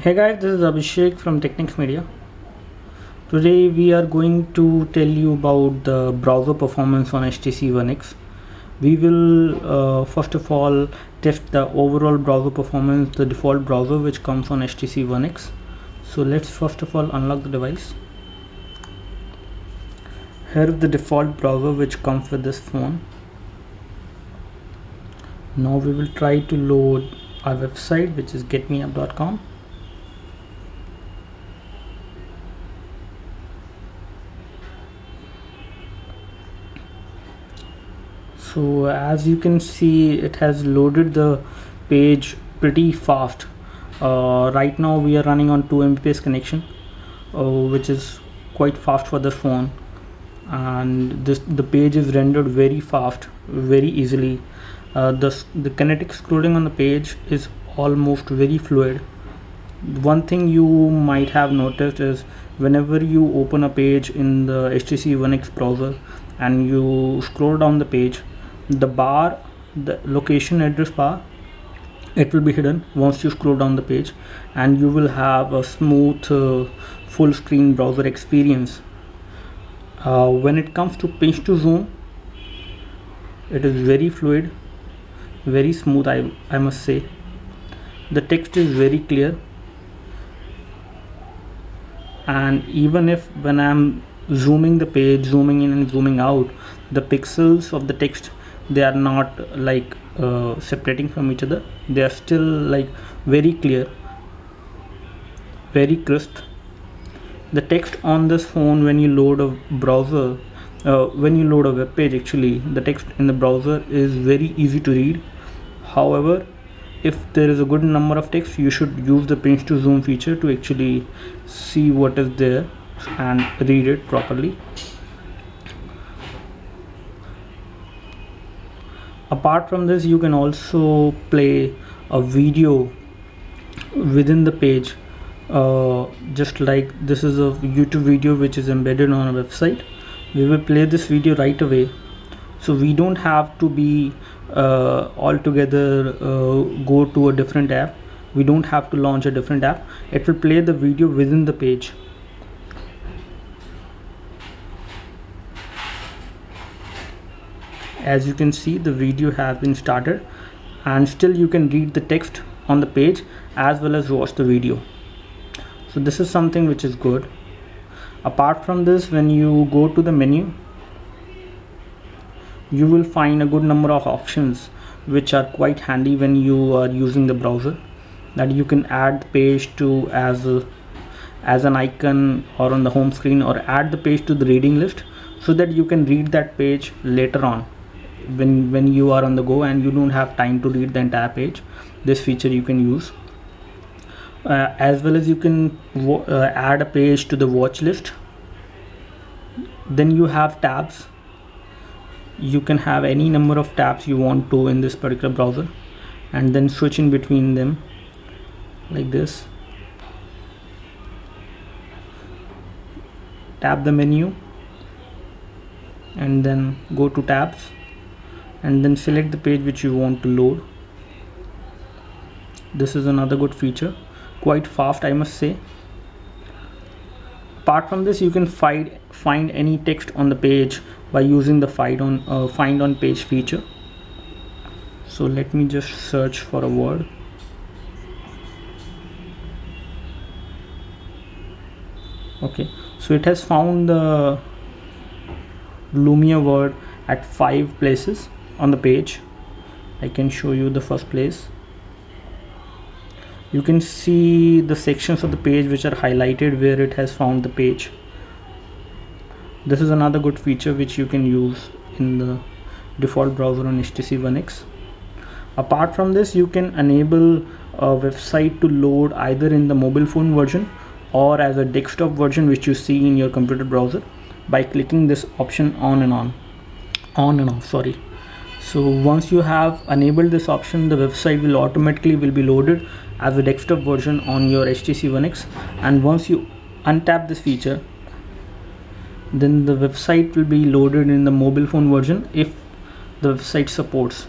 Hey guys, this is Abhishek from Technics Media. Today we are going to tell you about the browser performance on HTC One X. We will first of all test the overall browser performance, the default browser which comes on HTC One X. So let's first of all unlock the device. Here is the default browser which comes with this phone. Now we will try to load our website, which is getmeup.com. So as you can see, it has loaded the page pretty fast. Right now we are running on 2 Mbps connection, which is quite fast for the phone, and the page is rendered very fast, very easily. The kinetic scrolling on the page is almost very fluid. One thing you might have noticed is whenever you open a page in the HTC One X browser and you scroll down the page, the location address bar, it will be hidden once you scroll down the page, and you will have a smooth full screen browser experience. When it comes to pinch to zoom, it is very fluid, very smooth. I must say the text is very clear, and even if when I'm zooming the page, zooming in and zooming out, the pixels of the text, they are not like separating from each other. They are still like very clear, very crisp. The text on this phone, when you load a browser, when you load a web page, actually the text in the browser is very easy to read. However, if there is a good number of text, you should use the pinch to zoom feature to actually see what is there and read it properly. Apart from this, you can also play a video within the page, just like this is a YouTube video which is embedded on a website. We will play this video right away, so we don't have to be altogether go to a different app. We don't have to launch a different app. It will play the video within the page. As you can see, the video has been started, and still you can read the text on the page as well as watch the video. So this is something which is good. Apart from this, when you go to the menu, you will find a good number of options which are quite handy when you are using the browser, that you can add the page to as an icon or on the home screen, or add the page to the reading list so that you can read that page later on when you are on the go and you don't have time to read the entire page. This feature you can use, as well as you can add a page to the watch list. Then you have tabs. You can have any number of tabs you want to in this particular browser, and then switch in between them like this. Tap the menu and then go to tabs, and then select the page which you want to load. This is another good feature, quite fast, I must say. Apart from this, you can find any text on the page by using the find on page feature. So let me just search for a word. Okay, so it has found the Lumia word at 5 places on the page. I can show you the first place. You can see the sections of the page which are highlighted where it has found the page. This is another good feature which you can use in the default browser on HTC One X. Apart from this, you can enable a website to load either in the mobile phone version or as a desktop version which you see in your computer browser by clicking this option on and off. Sorry. So once you have enabled this option, the website will automatically be loaded as a desktop version on your HTC One X, and once you untap this feature, then the website will be loaded in the mobile phone version if the website supports.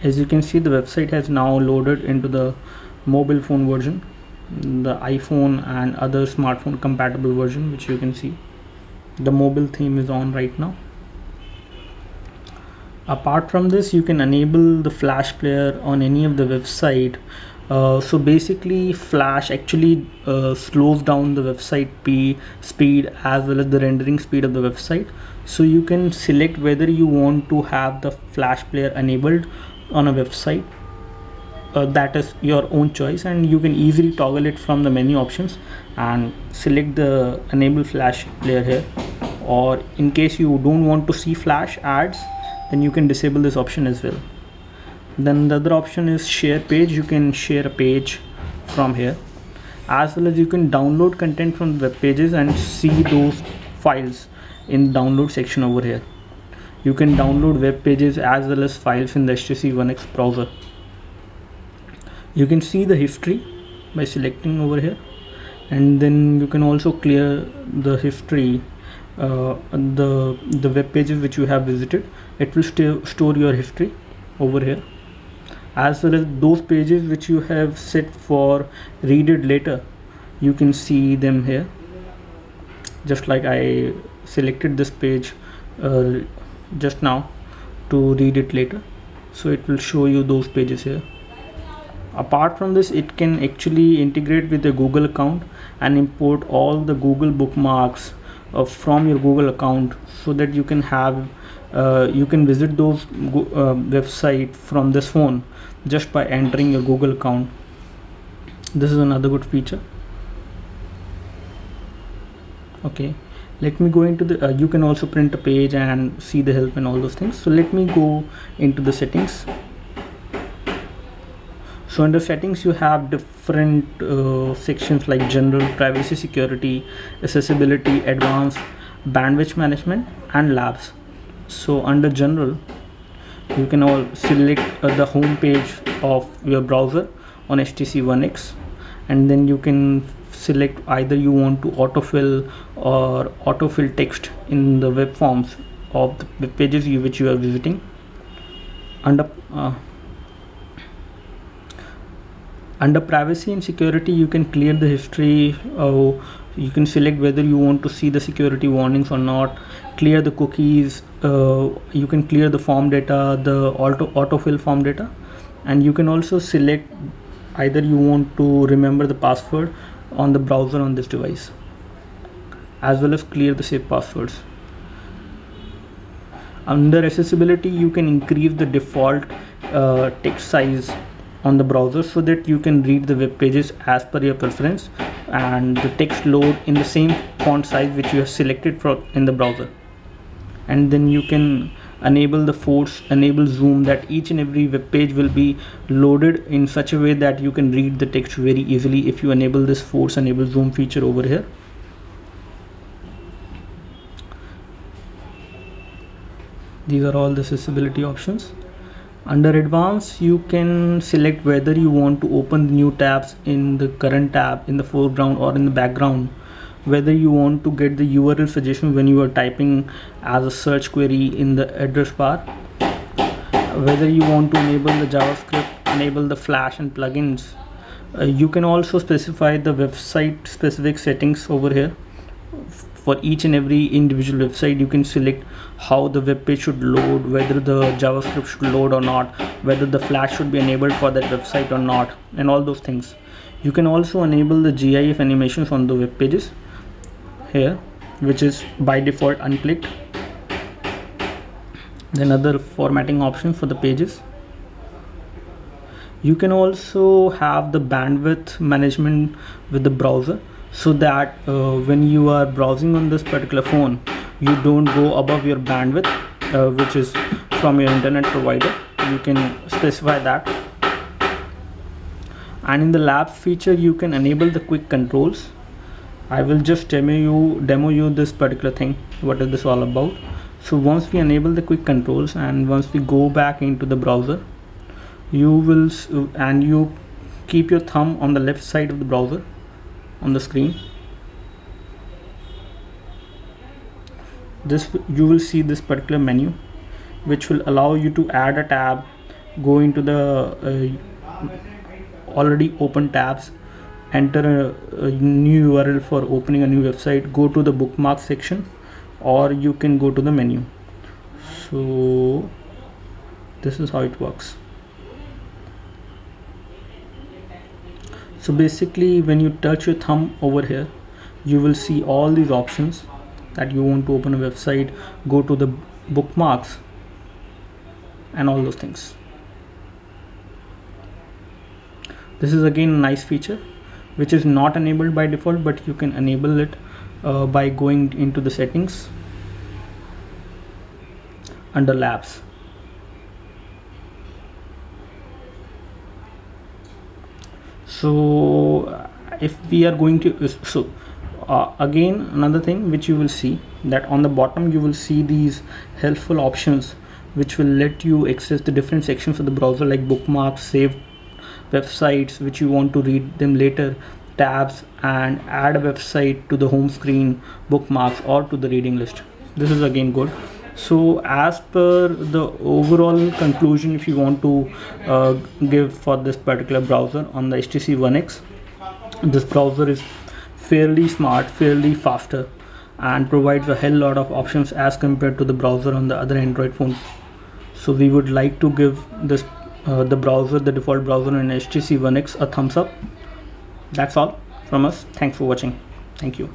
As you can see, the website has now loaded into the mobile phone version, the iPhone and other smartphone compatible version, which you can see the mobile theme is on right now. Apart from this, you can enable the Flash player on any of the website. So basically Flash actually slows down the website speed as well as the rendering speed of the website. So you can select whether you want to have the Flash player enabled on a website. That is your own choice, and you can easily toggle it from the menu options and select the enable Flash player here. Or in case you don't want to see Flash ads, then you can disable this option as well. Then the other option is share page. You can share a page from here, as well as you can download content from web pages and see those files in download section over here. You can download web pages as well as files in the HTC One X browser. You can see the history by selecting over here, and then you can also clear the history, the web pages which you have visited. It will store your history over here, as well as those pages which you have set for read it later. You can see them here, just like I selected this page just now to read it later, so it will show you those pages here. Apart from this, it can actually integrate with the Google account and import all the Google bookmarks from your Google account, so that you can have you can visit those website from this phone just by entering your Google account. This is another good feature. Okay, let me go into the you can also print a page and see the help and all those things. So let me go into the settings. So under settings, you have different sections like general, privacy, security, accessibility, advanced, bandwidth management, and labs. So under general, you can all select the home page of your browser on HTC One X, and then you can select either you want to autofill or autofill text in the web forms of the web pages which you are visiting. Under privacy and security, you can clear the history. You can select whether you want to see the security warnings or not, clear the cookies. You can clear the form data, the autofill form data, and you can also select either you want to remember the password on the browser on this device, as well as clear the saved passwords. Under accessibility, you can increase the default text size on the browser, so that you can read the web pages as per your preference, and the text load in the same font size which you have selected in the browser. And then you can enable zoom, that each and every web page will be loaded in such a way that you can read the text very easily if you enable this force enable zoom feature over here. These are all the accessibility options. Under advanced, you can select whether you want to open the new tabs in the current tab in the foreground or in the background, whether you want to get the URL suggestion when you are typing as a search query in the address bar, whether you want to enable the JavaScript, enable the Flash and plugins. You can also specify the website specific settings over here. For each and every individual website, you can select how the web page should load, whether the JavaScript should load or not, whether the Flash should be enabled for that website or not, and all those things. You can also enable the GIF animations on the web pages here, which is by default unclicked. Then other formatting options for the pages. You can also have the bandwidth management with the browser, so that when you are browsing on this particular phone, you don't go above your bandwidth, which is from your internet provider. You can specify that. And in the labs feature, you can enable the quick controls. I will just demo you this particular thing, what is this all about. So once we enable the quick controls and once we go back into the browser, you keep your thumb on the left side of the browser on the screen. You will see this particular menu, which will allow you to add a tab, go into the already open tabs, enter a new URL for opening a new website, go to the bookmark section, or you can go to the menu. So this is how it works. So basically when you touch your thumb over here, you will see all these options that you want to open a website, go to the bookmarks and all those things. This is again a nice feature which is not enabled by default, but you can enable it by going into the settings under labs. So if we are going to again another thing which you will see, that on the bottom you will see these helpful options which will let you access the different sections of the browser, like bookmarks, saved websites which you want to read them later, tabs, and add a website to the home screen, bookmarks, or to the reading list. This is again good. So as per the overall conclusion, if you want to give for this particular browser on the HTC One X, this browser is fairly smart, fairly faster, and provides a hell lot of options as compared to the browser on the other Android phones. So we would like to give this the default browser in HTC One X a thumbs up. That's all from us. Thanks for watching. Thank you.